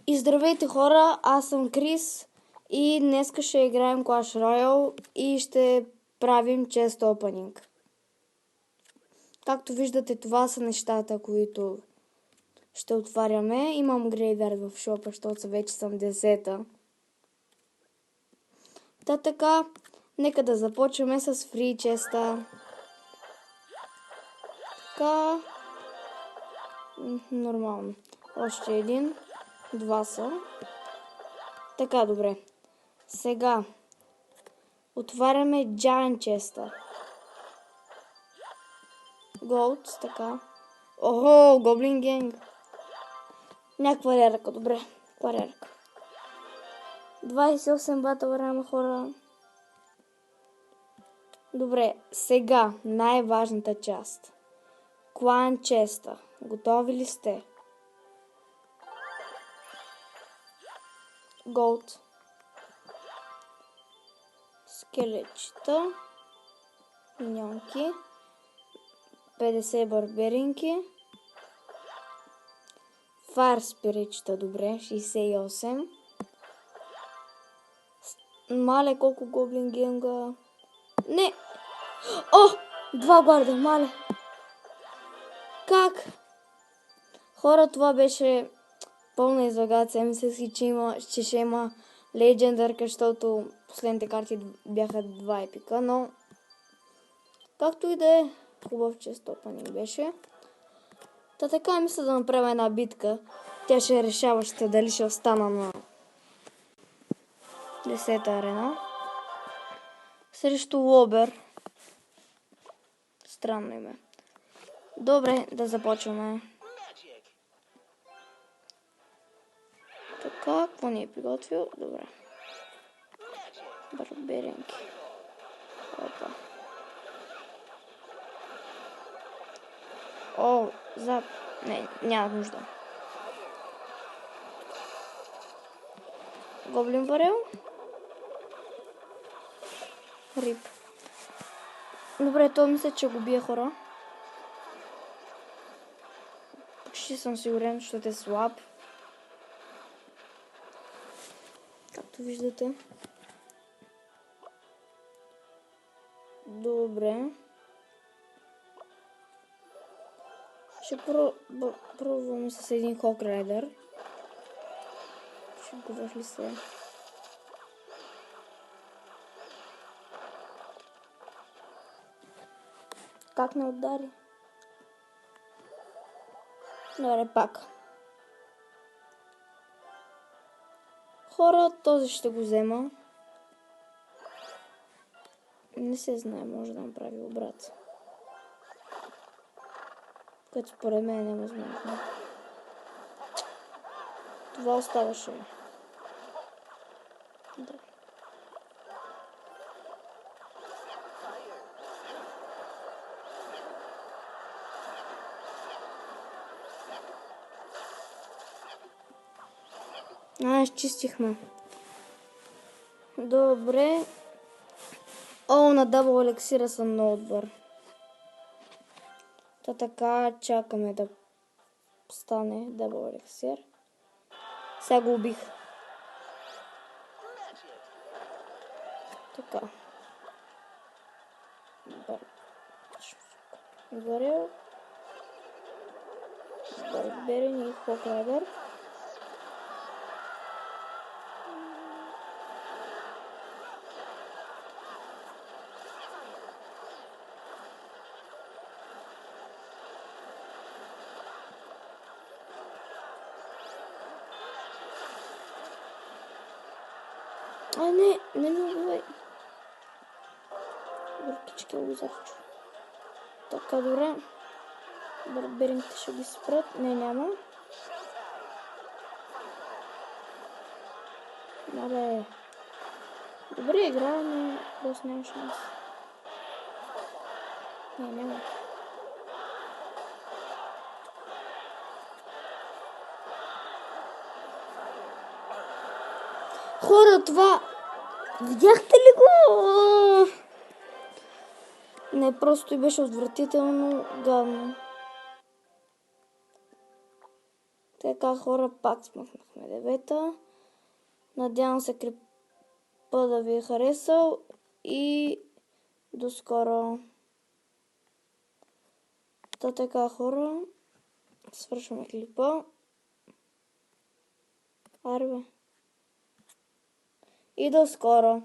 И здравейте хора, аз съм Крис и днес ще играем Clash Royale и ще правим chest opening. Както виждате, това са нещата, които ще отваряме. Имам грейвярд в шопа, защото вече съм 10-та. Та така, нека да започваме с фри честа. Така, нормално. Още един, два са. Така, добре. Сега отваряме Giant честа. Голд, така. Охо, Гоблин Генг. Някаква рерка, добре. Каква рерка? 28 батъл рама, хора. Добре, сега най-важната част. Клан честа. Готови ли сте? Голд. Скелетчета. Миньонки. 50 барберинки. Фар спиричета, добре, 68. Мале, колко гоблин генга. Не! О! Два гварда, мале. Как? Хора, това беше пълна излагация. Мислех си, че ще има легендарка, защото последните карти бяха два епика, но както и да е, хубав чест опенинг беше. Та така мисля да направя една битка. Тя ще е решаваща дали ще остана на 10-та арена. Срещу Лобер. Странно име. Добре, да започваме. Така, какво ни е приготвил? Добре. Барберинки. Опа. О, Не, няма нужда. Гоблин варел. Рип. Добре, то мисля, че го бие, хора. Почти съм сигурен, защото е слаб. Както виждате. Добре. Ще пробваме с един Хок Райдер. Ще говориш ли се? Как не удари? Добре, пак. Хора, този ще го взема. Не се знае, може да направи обрат. Което според мен е невъзможно. Това оставаше. Да. Изчистихме. Добре. О, на дабл елексира съм много добър. Та така, чакаме да стане дабл елексир. Сега го убих. Така. Варил. Барберин и Хок Райдер. Не ме убивай. Бъркички го зарчу. Така, добре. Барберинките ще ги спрат. Не, няма. Абе. Добре игра, но просто няма шанс. Не, няма. Хора, това... Видяхте ли го? Не, просто и беше отвратително гадно. така хора, пак смъкнахме 9-та. Надявам се клипа да ви е харесал и до скоро. Та така хора, свършваме клипа. Арбе. И до скоро.